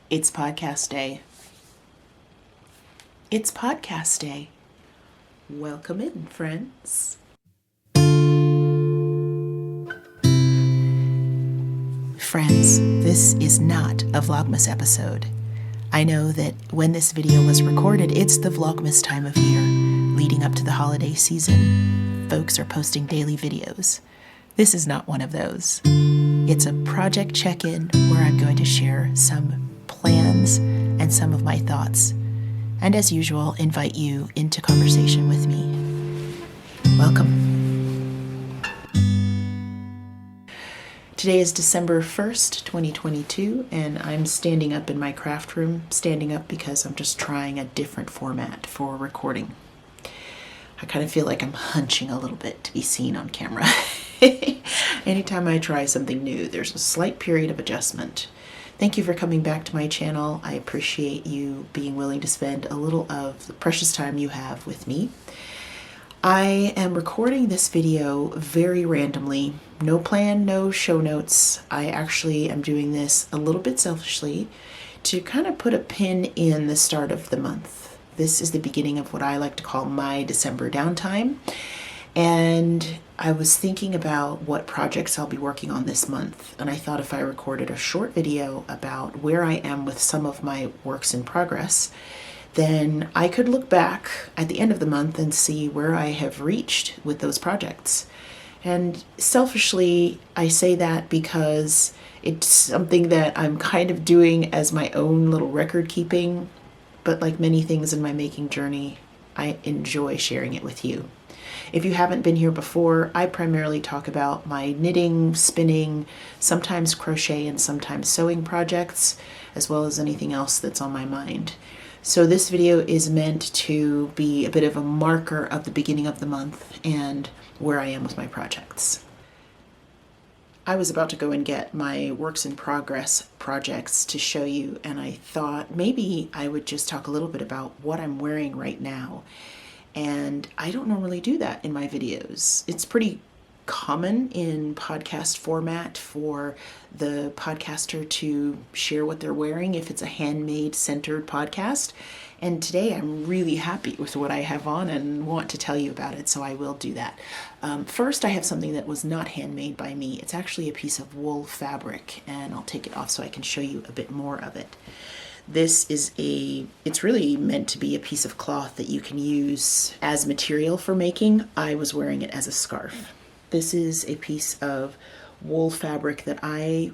It's podcast day. It's podcast day. Welcome in, friends. Friends, this is not a Vlogmas episode. I know that when this video was recorded, it's the Vlogmas time of year, leading up to the holiday season. Folks are posting daily videos. This is not one of those. It's a project check-in where I'm going to share some plans and some of my thoughts, and as usual, invite you into conversation with me. Welcome. Today is December 1st, 2022, and I'm standing up in my craft room, standing up because I'm just trying a different format for recording. I kind of feel like I'm hunching a little bit to be seen on camera. Anytime I try something new, there's a slight period of adjustment. Thank you for coming back to my channel. I appreciate you being willing to spend a little of the precious time you have with me. I am recording this video very randomly. No plan, no show notes. I actually am doing this a little bit selfishly to kind of put a pin in the start of the month. This is the beginning of what I like to call my December downtime. And I was thinking about what projects I'll be working on this month, and I thought if I recorded a short video about where I am with some of my works in progress, then I could look back at the end of the month and see where I have reached with those projects. And selfishly, I say that because it's something that I'm kind of doing as my own little record keeping, but like many things in my making journey, I enjoy sharing it with you. If you haven't been here before, I primarily talk about my knitting, spinning, sometimes crochet and sometimes sewing projects, as well as anything else that's on my mind. So this video is meant to be a bit of a marker of the beginning of the month and where I am with my projects. I was about to go and get my works in progress projects to show you, and I thought maybe I would just talk a little bit about what I'm wearing right now. And I don't normally do that in my videos. It's pretty common in podcast format for the podcaster to share what they're wearing if it's a handmade centered podcast. And today I'm really happy with what I have on and want to tell you about it, so I will do that. First, I have something that was not handmade by me. It's actually a piece of wool fabric, and I'll take it off so I can show you a bit more of it. This is it's really meant to be a piece of cloth that you can use as material for making. I was wearing it as a scarf. This is a piece of wool fabric that I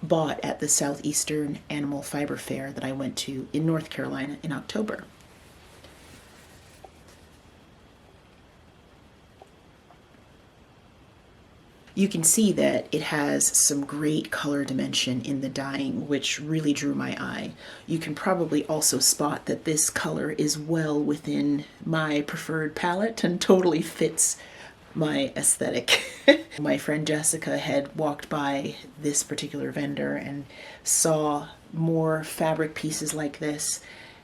bought at the Southeastern Animal Fiber Fair that I went to in North Carolina in October. You can see that it has some great color dimension in the dyeing, which really drew my eye. You can probably also spot that this color is well within my preferred palette and totally fits my aesthetic. My friend Jessica had walked by this particular vendor and saw more fabric pieces like this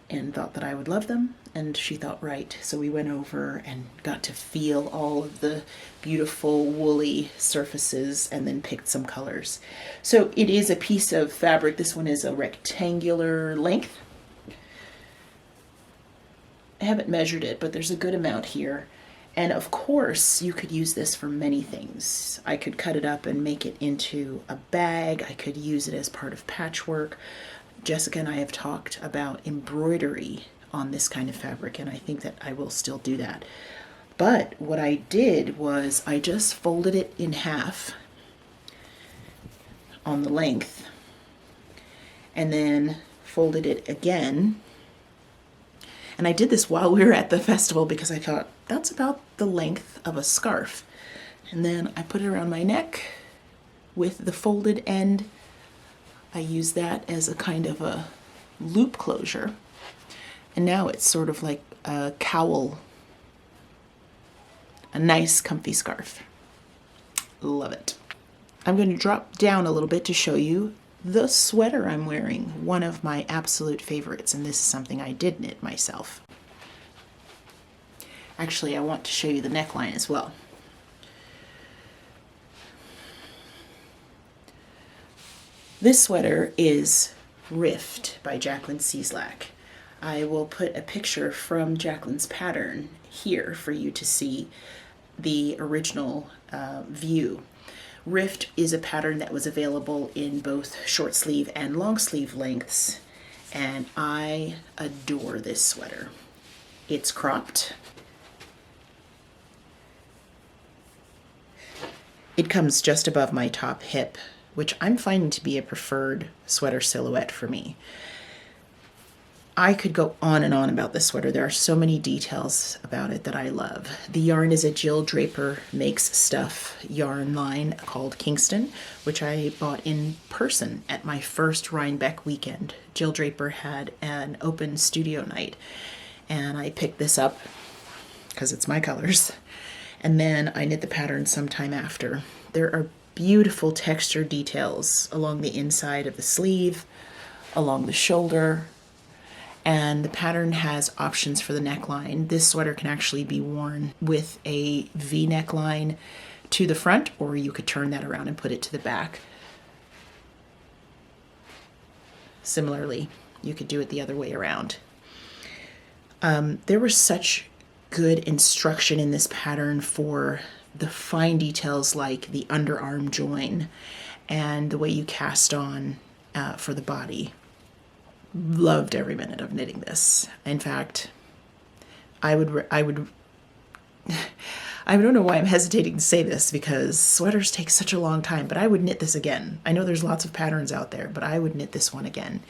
and thought that I would love them, and she thought right. So we went over and got to feel all of the beautiful woolly surfaces and then picked some colors. So it is a piece of fabric. This one is a rectangular length. I haven't measured it, but there's a good amount here. And of course, you could use this for many things. I could cut it up and make it into a bag. I could use it as part of patchwork. Jessica and I have talked about embroidery on this kind of fabric, and I think that I will still do that. But what I did was I just folded it in half on the length and then folded it again. And I did this while we were at the festival because I thought that's about the length of a scarf. And then I put it around my neck with the folded end. I use that as a kind of a loop closure. And now it's sort of like a cowl, a nice comfy scarf. Love it. I'm going to drop down a little bit to show you the sweater I'm wearing, one of my absolute favorites, and this is something I did knit myself. Actually, I want to show you the neckline as well. This sweater is Rift by Jacqueline Cieslak. I will put a picture from Jacqueline's pattern here for you to see the original view. Rift is a pattern that was available in both short sleeve and long sleeve lengths, and I adore this sweater. It's cropped. It comes just above my top hip, which I'm finding to be a preferred sweater silhouette for me. I could go on and on about this sweater. There are so many details about it that I love. The yarn is a Jill Draper Makes Stuff yarn line called Kingston, which I bought in person at my first Rhinebeck weekend. Jill Draper had an open studio night, and I picked this up because it's my colors. And then I knit the pattern sometime after. There are beautiful texture details along the inside of the sleeve, along the shoulder, and the pattern has options for the neckline. This sweater can actually be worn with a V neckline to the front, or you could turn that around and put it to the back. Similarly, you could do it the other way around. There was such good instruction in this pattern for the fine details like the underarm join and the way you cast on for the body. Loved every minute of knitting this. In fact, I don't know why I'm hesitating to say this because sweaters take such a long time, but I would knit this again. I know there's lots of patterns out there, but I would knit this one again.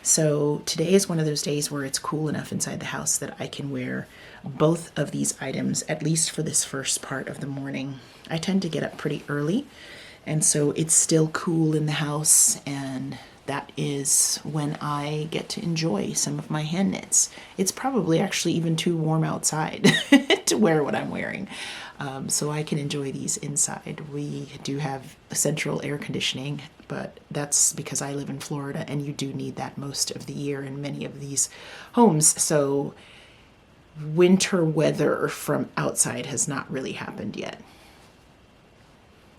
So today is one of those days where it's cool enough inside the house that I can wear both of these items, at least for this first part of the morning. I tend to get up pretty early, and so it's still cool in the house, and that is when I get to enjoy some of my hand knits. It's probably actually even too warm outside to wear what I'm wearing, so I can enjoy these inside. We do have central air conditioning, but that's because I live in Florida, and you do need that most of the year in many of these homes. So winter weather from outside has not really happened yet.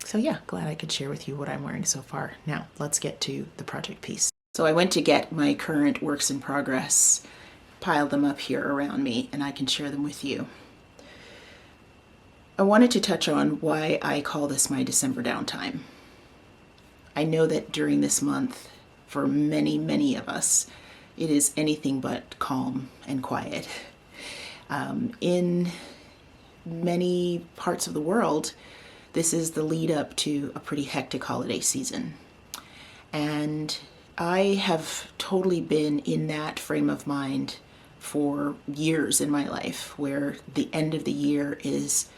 So yeah, glad I could share with you what I'm wearing so far. Now, let's get to the project piece. So I went to get my current works in progress, piled them up here around me, and I can share them with you. I wanted to touch on why I call this my December downtime. I know that during this month, for many, many of us, it is anything but calm and quiet. In many parts of the world, this is the lead up to a pretty hectic holiday season. And I have totally been in that frame of mind for years in my life, where the end of the year is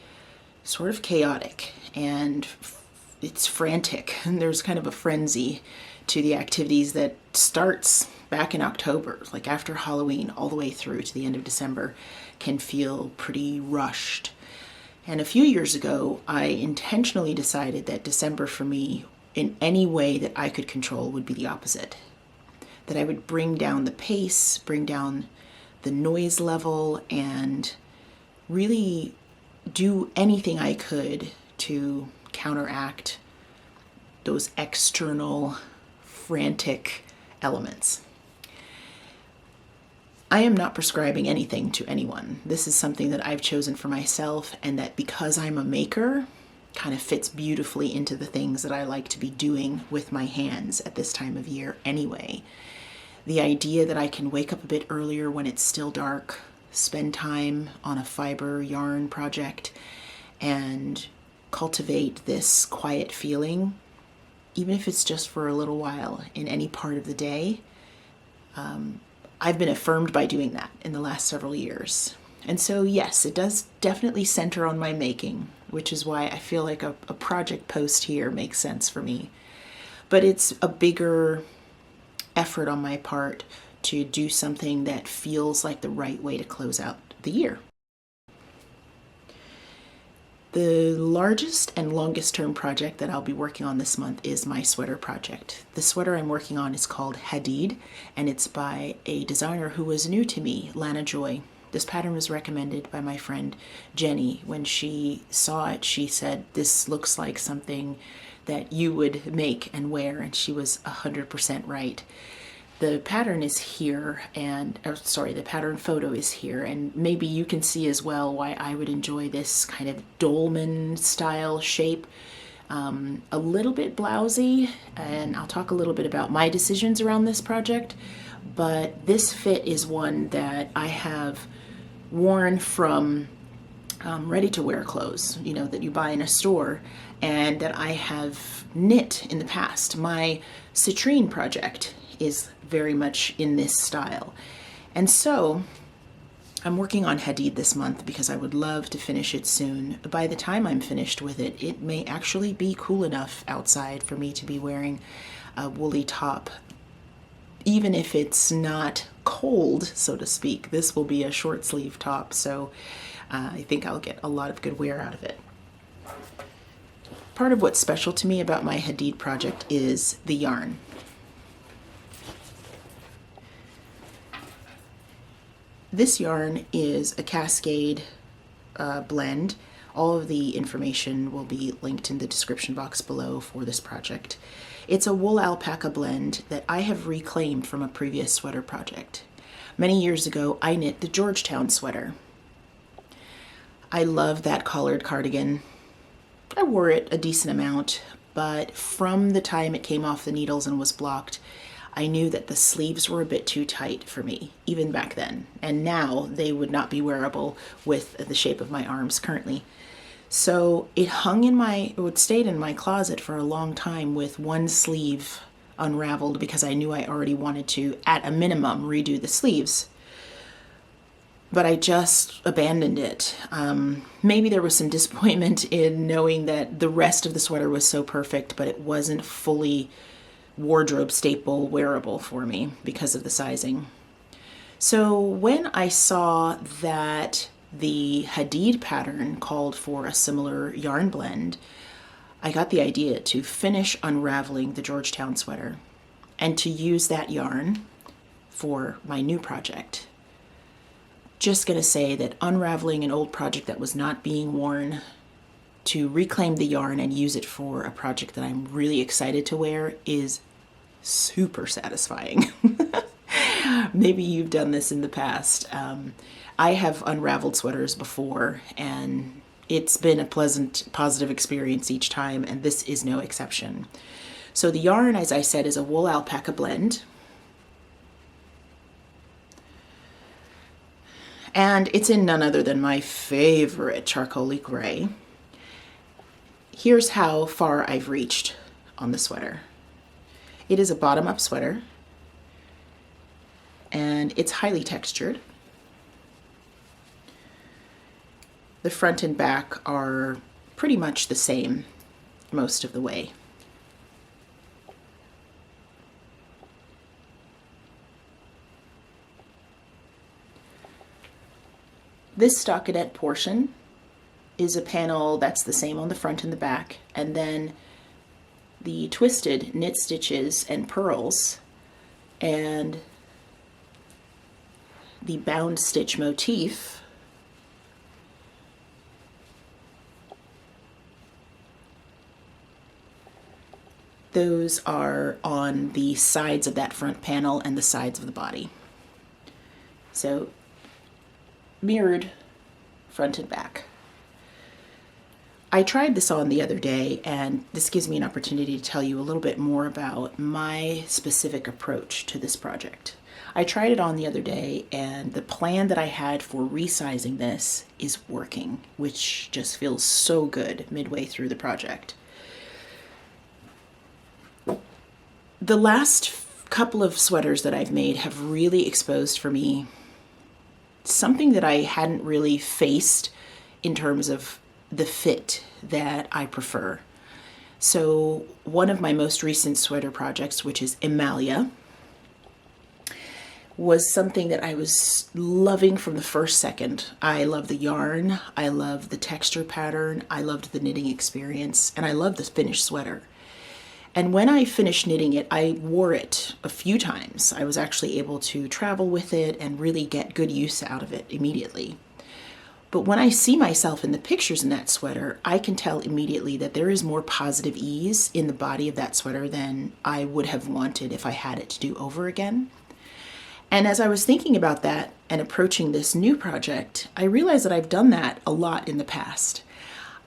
sort of chaotic and it's frantic. And there's kind of a frenzy to the activities that starts back in October, like after Halloween, all the way through to the end of December, can feel pretty rushed. And a few years ago, I intentionally decided that December for me, in any way that I could control, would be the opposite. That I would bring down the pace, bring down the noise level, and really do anything I could to counteract those external, frantic elements. I am not prescribing anything to anyone. This is something that I've chosen for myself, and that because I'm a maker, kind of fits beautifully into the things that I like to be doing with my hands at this time of year anyway. The idea that I can wake up a bit earlier when it's still dark, spend time on a fiber yarn project, and cultivate this quiet feeling, even if it's just for a little while in any part of the day. I've been affirmed by doing that in the last several years. And so yes, it does definitely center on my making, which is why I feel like a project post here makes sense for me. But it's a bigger effort on my part to do something that feels like the right way to close out the year. The largest and longest term project that I'll be working on this month is my sweater project. The sweater I'm working on is called Hadid, and it's by a designer who was new to me, Lana. This pattern was recommended by my friend Jenny. When she saw it, she said, "This looks like something that you would make and wear," and she was 100% right. The pattern is here, and the pattern photo is here, and maybe you can see as well why I would enjoy this kind of dolman style shape. A little bit blousy, and I'll talk a little bit about my decisions around this project, but this fit is one that I have worn from ready-to-wear clothes, you know, that you buy in a store, and that I have knit in the past. My Citrine project is very much in this style. And so I'm working on Hadid this month because I would love to finish it soon. By the time I'm finished with it, it may actually be cool enough outside for me to be wearing a woolly top. Even if it's not cold, so to speak, this will be a short sleeve top, so I think I'll get a lot of good wear out of it. Part of what's special to me about my Hadid project is the yarn. This yarn is a Cascade blend. All of the information will be linked in the description box below for this project. It's a wool alpaca blend that I have reclaimed from a previous sweater project. Many years ago, I knit the Georgetown sweater. I love that collared cardigan. I wore it a decent amount, but from the time it came off the needles and was blocked, I knew that the sleeves were a bit too tight for me, even back then. And now they would not be wearable with the shape of my arms currently. So it stayed in my closet for a long time with one sleeve unraveled because I knew I already wanted to, at a minimum, redo the sleeves. But I just abandoned it. Maybe there was some disappointment in knowing that the rest of the sweater was so perfect, but it wasn't fully wardrobe staple wearable for me because of the sizing. So when I saw that the Hadid pattern called for a similar yarn blend, I got the idea to finish unraveling the Georgetown sweater and to use that yarn for my new project. Just gonna say that unraveling an old project that was not being worn, to reclaim the yarn and use it for a project that I'm really excited to wear is super satisfying. Maybe you've done this in the past. I have unraveled sweaters before, and it's been a pleasant, positive experience each time, and this is no exception. So the yarn, as I said, is a wool alpaca blend. And it's in none other than my favorite charcoaly gray. Here's how far I've reached on the sweater. It is a bottom-up sweater, and it's highly textured. The front and back are pretty much the same most of the way. This stockinette portion is a panel that's the same on the front and the back, and then the twisted knit stitches and purls and the bound stitch motif those are on the sides of that front panel and the sides of the body. So mirrored front and back. I tried this on the other day, and this gives me an opportunity to tell you a little bit more about my specific approach to this project. I tried it on the other day, and the plan that I had for resizing this is working, which just feels so good midway through the project. The last couple of sweaters that I've made have really exposed for me something that I hadn't really faced in terms of the fit that I prefer. So one of my most recent sweater projects, which is Emalje, was something that I was loving from the first second. I love the yarn, I love the texture pattern, I loved the knitting experience, and I love the finished sweater. And when I finished knitting it, I wore it a few times. I was actually able to travel with it and really get good use out of it immediately. But when I see myself in the pictures in that sweater, I can tell immediately that there is more positive ease in the body of that sweater than I would have wanted if I had it to do over again. And as I was thinking about that and approaching this new project, I realized that I've done that a lot in the past.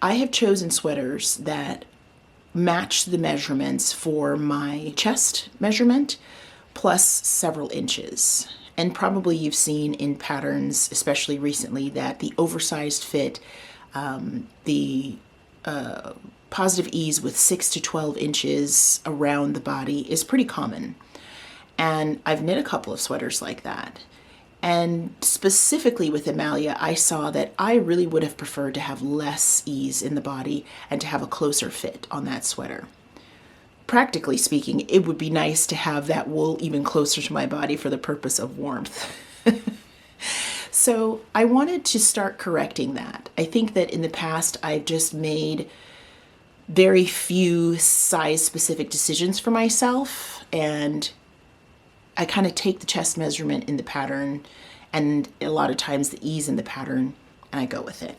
I have chosen sweaters that match the measurements for my chest measurement plus several inches. And probably you've seen in patterns, especially recently, that the oversized fit, the positive ease with 6 to 12 inches around the body is pretty common. And I've knit a couple of sweaters like that. And specifically with Emalje, I saw that I really would have preferred to have less ease in the body and to have a closer fit on that sweater. Practically speaking, it would be nice to have that wool even closer to my body for the purpose of warmth. So I wanted to start correcting that. I think that in the past, I've just made very few size-specific decisions for myself, and I kind of take the chest measurement in the pattern and a lot of times the ease in the pattern, and I go with it.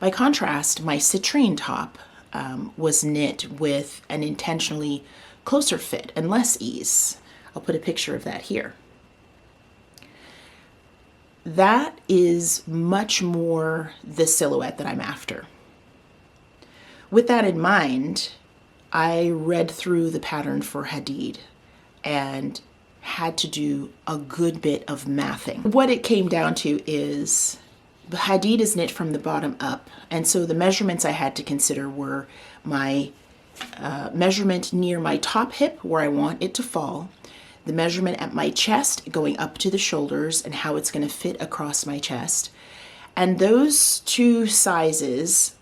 By contrast, my Citrine top was knit with an intentionally closer fit and less ease. I'll put a picture of that here. That is much more the silhouette that I'm after. With that in mind, I read through the pattern for Hadid and had to do a good bit of mathing. What it came down to is the Hadid is knit from the bottom up, and so the measurements I had to consider were my measurement near my top hip where I want it to fall, the measurement at my chest going up to the shoulders and how it's going to fit across my chest, and those two sizes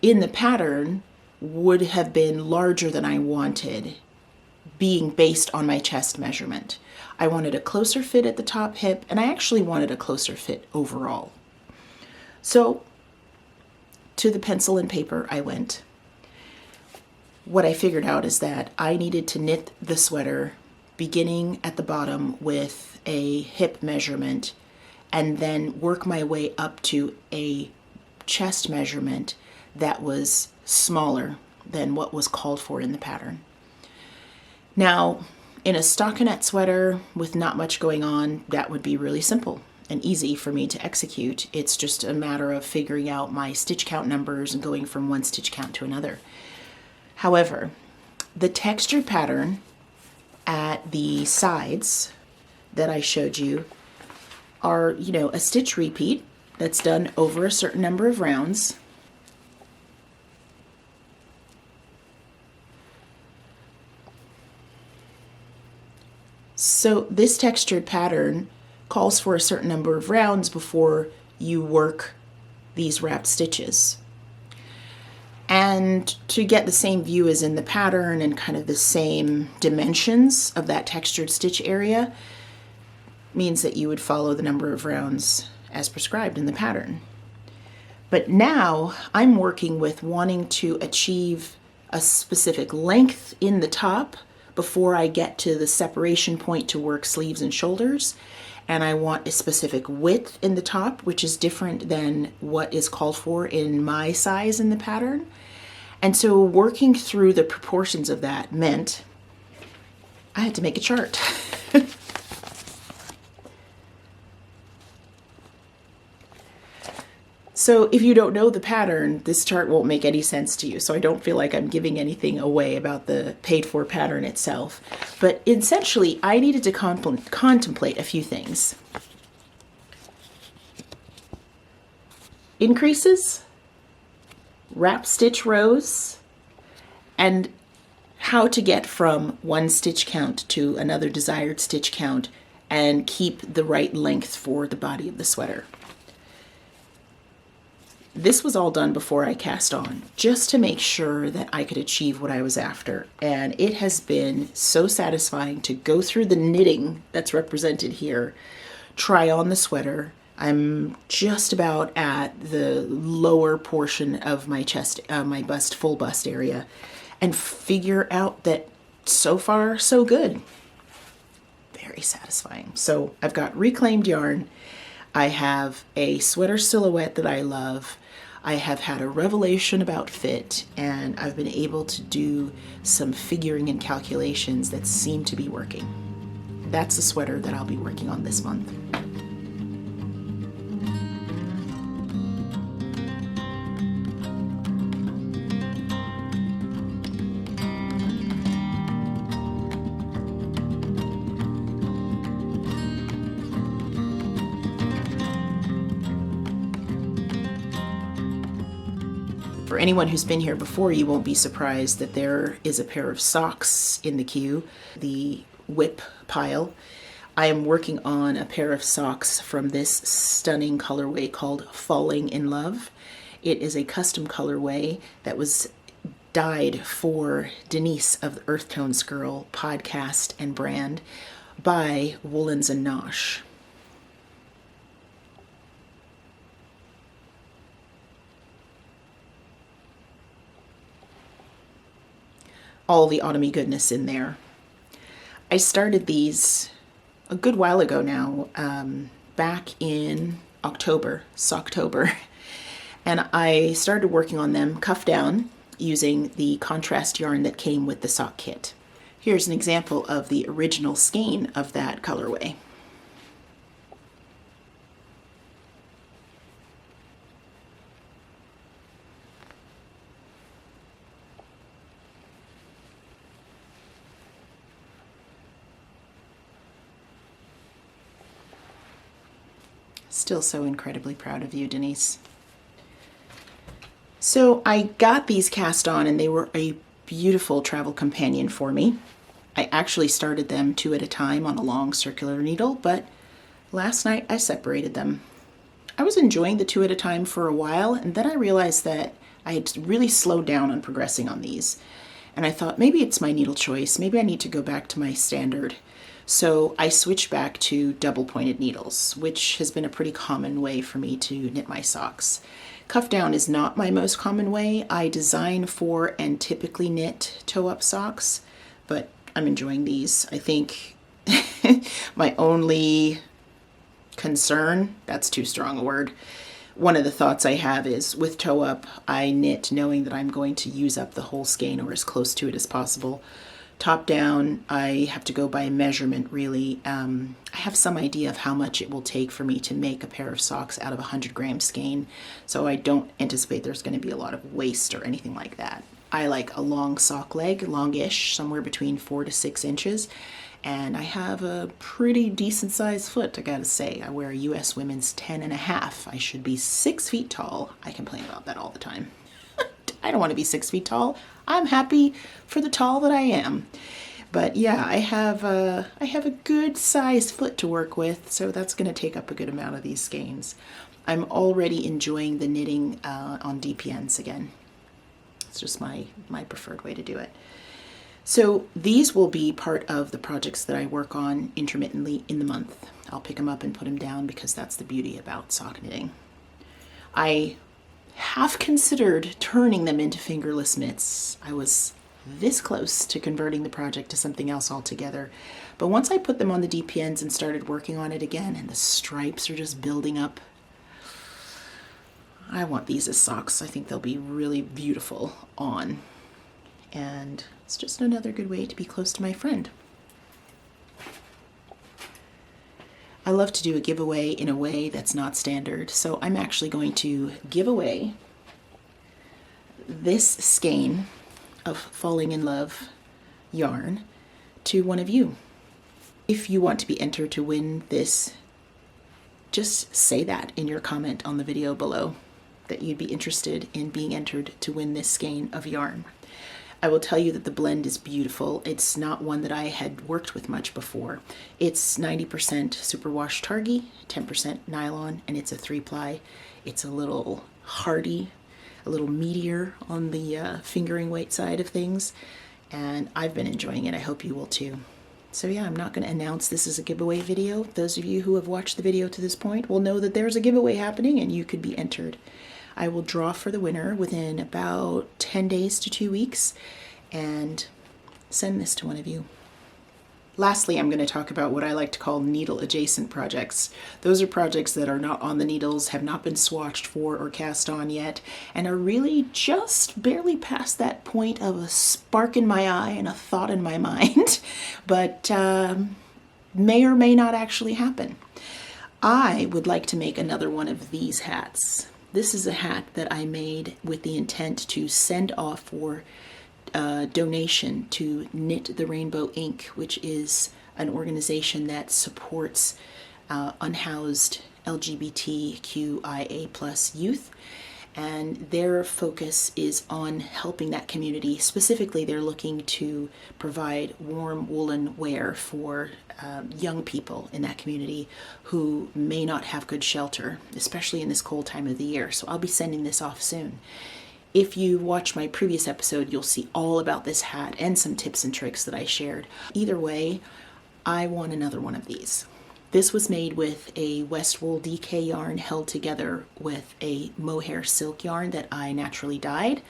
in the pattern would have been larger than I wanted, being based on my chest measurement. I wanted a closer fit at the top hip, and I actually wanted a closer fit overall. So to the pencil and paper I went. What I figured out is that I needed to knit the sweater beginning at the bottom with a hip measurement and then work my way up to a chest measurement that was smaller than what was called for in the pattern. Now, in a stockinette sweater with not much going on, that would be really simple and easy for me to execute. It's just a matter of figuring out my stitch count numbers and going from one stitch count to another. However, the texture pattern at the sides that I showed you are, a stitch repeat that's done over a certain number of rounds. So this textured pattern calls for a certain number of rounds before you work these wrapped stitches. And to get the same view as in the pattern and kind of the same dimensions of that textured stitch area means that you would follow the number of rounds as prescribed in the pattern. But now I'm working with wanting to achieve a specific length in the top before I get to the separation point to work sleeves and shoulders. And I want a specific width in the top, which is different than what is called for in my size in the pattern. And so working through the proportions of that meant I had to make a chart. So if you don't know the pattern, this chart won't make any sense to you. So I don't feel like I'm giving anything away about the paid for pattern itself. But essentially, I needed to contemplate a few things. Increases, wrap stitch rows, and how to get from one stitch count to another desired stitch count and keep the right length for the body of the sweater. This was all done before I cast on, just to make sure that I could achieve what I was after. And it has been so satisfying to go through the knitting that's represented here, try on the sweater. I'm just about at the lower portion of my chest, my bust, full bust area, and figure out that so far, so good. Very satisfying. So I've got reclaimed yarn. I have a sweater silhouette that I love. I have had a revelation about fit, and I've been able to do some figuring and calculations that seem to be working. That's a sweater that I'll be working on this month. For anyone who's been here before, you won't be surprised that there is a pair of socks in the queue, the whip pile. I am working on a pair of socks from this stunning colorway called Falling in Love. It is a custom colorway that was dyed for Denise of the Earth Tones Girl podcast and brand by Woolens and Nosh. All the autumny goodness in there. I started these a good while ago now, back in Socktober, and I started working on them cuff down using the contrast yarn that came with the sock kit. Here's an example of the original skein of that colorway. Still so incredibly proud of you, Denise. So I got these cast on and they were a beautiful travel companion for me. I actually started them 2 at a time on a long circular needle, but last night I separated them. I was enjoying the 2 at a time for a while, and then I realized that I had really slowed down on progressing on these. And I thought maybe it's my needle choice. Maybe I need to go back to my standard. So I switched back to double pointed needles, which has been a pretty common way for me to knit my socks. Cuff down is not my most common way. I design for and typically knit toe-up socks, but I'm enjoying these. I think my only concern, that's too strong a word, one of the thoughts I have is with toe-up, I knit knowing that I'm going to use up the whole skein or as close to it as possible. Top down, I have to go by measurement, really. I have some idea of how much it will take for me to make a pair of socks out of a 100-gram skein, so I don't anticipate there's going to be a lot of waste or anything like that. I like a long sock leg, longish, somewhere between 4 to 6 inches, and I have a pretty decent sized foot, I gotta say. I wear a US women's 10.5. I should be 6 feet tall. I complain about that all the time. I don't want to be 6 feet tall. I'm happy for the tall that I am. But yeah, I have a good sized foot to work with, so that's going to take up a good amount of these skeins. I'm already enjoying the knitting on DPNs again. It's just my preferred way to do it. So these will be part of the projects that I work on intermittently in the month. I'll pick them up and put them down because that's the beauty about sock knitting. I have considered turning them into fingerless mitts. I was this close to converting the project to something else altogether. But once I put them on the DPNs and started working on it again, and the stripes are just building up, I want these as socks. I think they'll be really beautiful on. And it's just another good way to be close to my friend. I love to do a giveaway in a way that's not standard, so I'm actually going to give away this skein of Falling in Love yarn to one of you. If you want to be entered to win this, just say that in your comment on the video below, that you'd be interested in being entered to win this skein of yarn. I will tell you that the blend is beautiful. It's not one that I had worked with much before. It's 90% superwash Targhee, 10% nylon, and it's a 3-ply. It's a little hardy, a little meatier on the fingering weight side of things, and I've been enjoying it. I hope you will too. So yeah, I'm not going to announce this as a giveaway video. Those of you who have watched the video to this point will know that there's a giveaway happening and you could be entered. I will draw for the winner within about 10 days to 2 weeks and send this to one of you. Lastly, I'm going to talk about what I like to call needle adjacent projects. Those are projects that are not on the needles, have not been swatched for or cast on yet, and are really just barely past that point of a spark in my eye and a thought in my mind, but may or may not actually happen. I would like to make another one of these hats. This is a hat that I made with the intent to send off for donation to Knit the Rainbow Inc., which is an organization that supports unhoused LGBTQIA plus youth, and their focus is on helping that community. Specifically, they're looking to provide warm woolen wear for young people in that community who may not have good shelter, especially in this cold time of the year. So I'll be sending this off soon. If you watch my previous episode, you'll see all about this hat and some tips and tricks that I shared. Either way, I want another one of these. This was made with a Westwool DK yarn held together with a mohair silk yarn that I naturally dyed.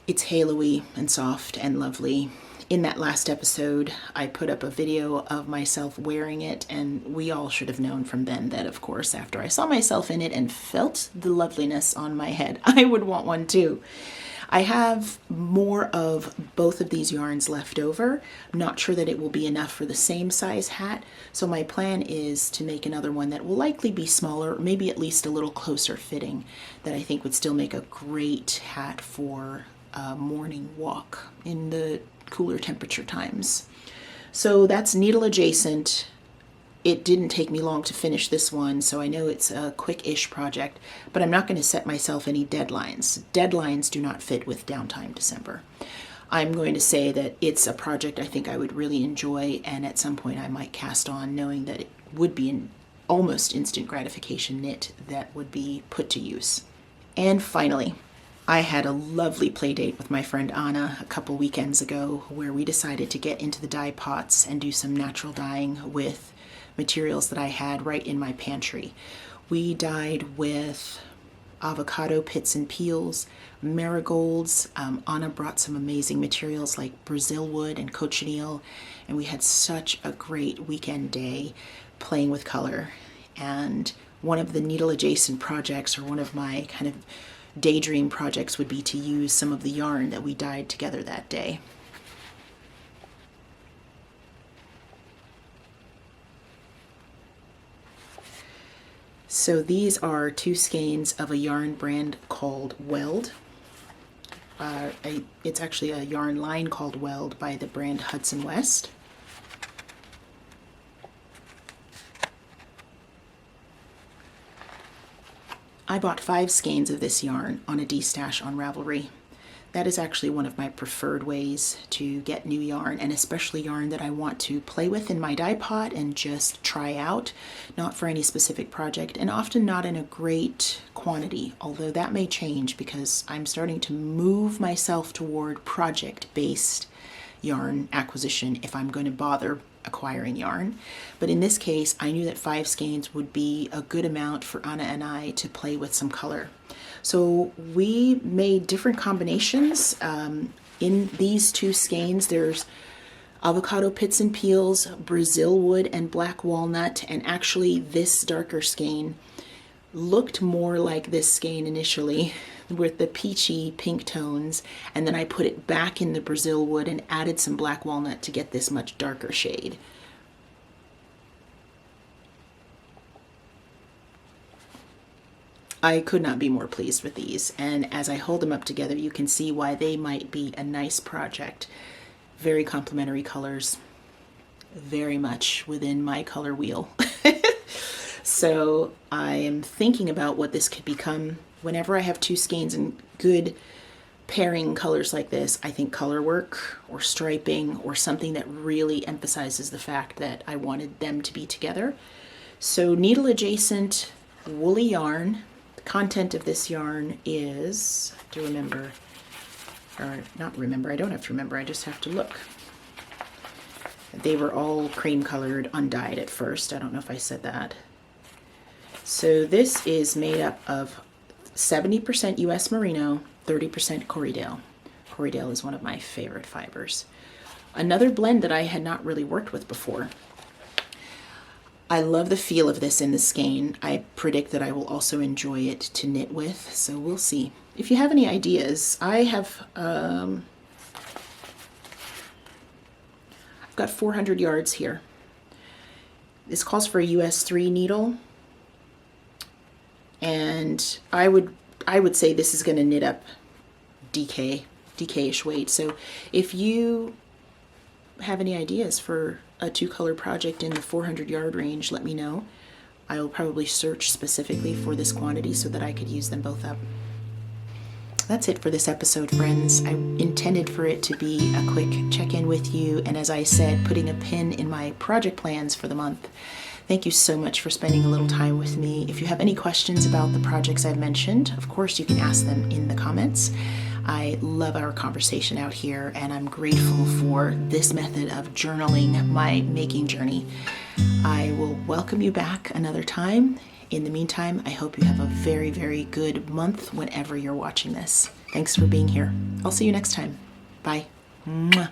It's halo-y and soft and lovely. In that last episode, I put up a video of myself wearing it, and we all should have known from then that, of course, after I saw myself in it and felt the loveliness on my head, I would want one too. I have more of both of these yarns left over. I'm not sure that it will be enough for the same size hat, so my plan is to make another one that will likely be smaller, or maybe at least a little closer fitting, that I think would still make a great hat for a morning walk in the cooler temperature times. So that's needle adjacent. It didn't take me long to finish this one, so I know it's a quick-ish project, but I'm not going to set myself any deadlines. Deadlines do not fit with downtime December. I'm going to say that it's a project I think I would really enjoy, and at some point I might cast on, knowing that it would be an almost instant gratification knit that would be put to use. And finally, I had a lovely play date with my friend Anna a couple weekends ago where we decided to get into the dye pots and do some natural dyeing with materials that I had right in my pantry. We dyed with avocado pits and peels, marigolds. Anna brought some amazing materials like Brazil wood and cochineal, and we had such a great weekend day playing with color. And one of the needle adjacent projects, or one of my kind of daydream projects, would be to use some of the yarn that we dyed together that day. So these are 2 skeins of a yarn brand called Weld. It's actually a yarn line called Weld by the brand Hudson West. I bought 5 skeins of this yarn on a D-stash on Ravelry. That is actually one of my preferred ways to get new yarn, and especially yarn that I want to play with in my dye pot and just try out, not for any specific project, and often not in a great quantity, although that may change because I'm starting to move myself toward project-based yarn acquisition if I'm going to bother acquiring yarn. But in this case, I knew that 5 skeins would be a good amount for Anna and I to play with some color. So we made different combinations. In these 2 skeins, there's avocado pits and peels, Brazil wood, and black walnut. And actually this darker skein looked more like this skein initially, with the peachy pink tones, and then I put it back in the Brazil wood and added some black walnut to get this much darker shade. I could not be more pleased with these, and as I hold them up together, you can see why they might be a nice project. Very complementary colors, very much within my color wheel. So I am thinking about what this could become. Whenever I have 2 skeins and good pairing colors like this, I think color work or striping or something that really emphasizes the fact that I wanted them to be together. So needle adjacent woolly yarn. The content of this yarn is, I have to remember, or not remember, I don't have to remember, I just have to look. They were all cream colored, undyed at first. I don't know if I said that. So this is made up of 70% US Merino, 30% Corriedale. Corriedale is one of my favorite fibers. Another blend that I had not really worked with before. I love the feel of this in the skein. I predict that I will also enjoy it to knit with, so we'll see. If you have any ideas, I've got 400 yards here. This calls for a US 3 needle, and I would say this is going to knit up DK-ish weight. So if you have any ideas for a 2-color project in the 400 yard range, let me know. I will probably search specifically for this quantity so that I could use them both up. That's it for this episode, friends. I intended for it to be a quick check-in with you, and as I said, putting a pin in my project plans for the month. Thank you so much for spending a little time with me. If you have any questions about the projects I've mentioned, of course you can ask them in the comments. I love our conversation out here, and I'm grateful for this method of journaling my making journey. I will welcome you back another time. In the meantime, I hope you have a very, very good month whenever you're watching this. Thanks for being here. I'll see you next time. Bye. Mwah.